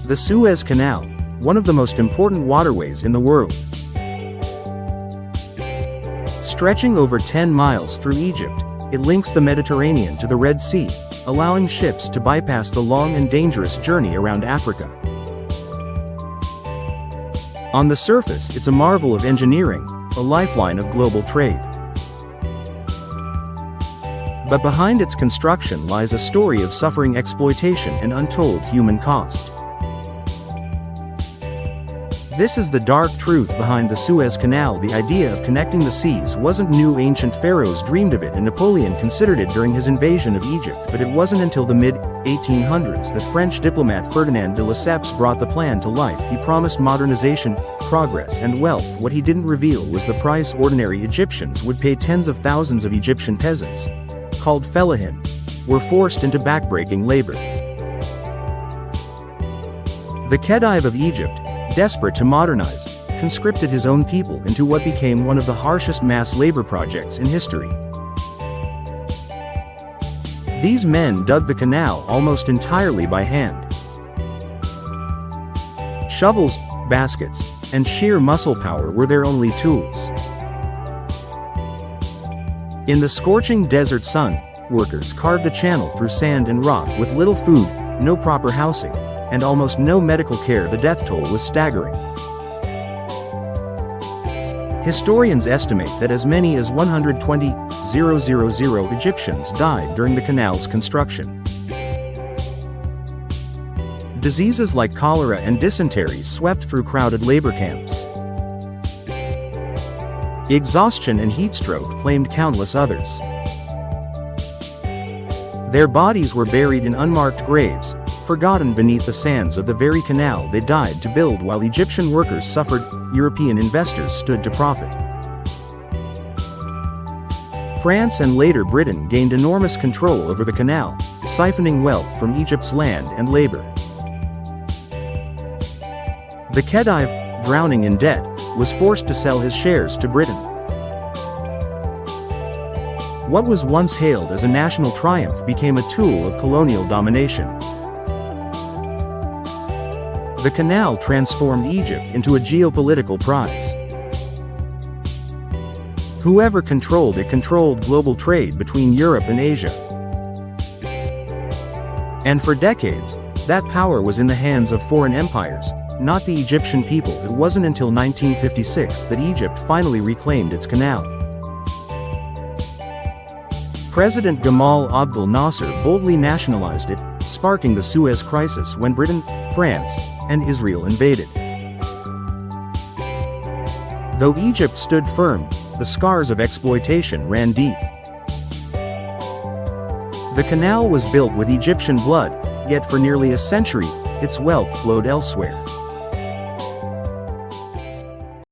The Suez Canal, one of the most important waterways in the world. Stretching over 10 miles through Egypt, it links the Mediterranean to the Red Sea, allowing ships to bypass the long and dangerous journey around Africa. On the surface, it's a marvel of engineering, a lifeline of global trade. But behind its construction lies a story of suffering, exploitation, and untold human cost. This is the dark truth behind the Suez Canal. The idea of connecting the seas wasn't new. Ancient pharaohs dreamed of it and Napoleon considered it during his invasion of Egypt, but it wasn't until the mid-1800s that French diplomat Ferdinand de Lesseps brought the plan to life. He promised modernization, progress, and wealth. What he didn't reveal was the price ordinary Egyptians would pay. Tens of thousands of Egyptian peasants, called fellahin, were forced into backbreaking labor. The Khedive of Egypt, desperate to modernize, conscripted his own people into what became one of the harshest mass labor projects in history. These men dug the canal almost entirely by hand. Shovels, baskets, and sheer muscle power were their only tools. In the scorching desert sun, workers carved a channel through sand and rock with little food, no proper housing, and almost no medical care. The death toll was staggering. Historians estimate that as many as 120,000 Egyptians died during the canal's construction. Diseases like cholera and dysentery swept through crowded labor camps. Exhaustion and heatstroke claimed countless others. Their bodies were buried in unmarked graves, forgotten beneath the sands of the very canal they died to build. While Egyptian workers suffered, European investors stood to profit. France and later Britain gained enormous control over the canal, siphoning wealth from Egypt's land and labor. The Khedive, drowning in debt, was forced to sell his shares to Britain. What was once hailed as a national triumph became a tool of colonial domination. The canal transformed Egypt into a geopolitical prize. Whoever controlled it controlled global trade between Europe and Asia. And for decades, that power was in the hands of foreign empires, not the Egyptian people. It wasn't until 1956 that Egypt finally reclaimed its canal. President Gamal Abdel Nasser boldly nationalized it, sparking the Suez Crisis when Britain, France, and Israel invaded. Though Egypt stood firm, the scars of exploitation ran deep. The canal was built with Egyptian blood, yet for nearly a century, its wealth flowed elsewhere.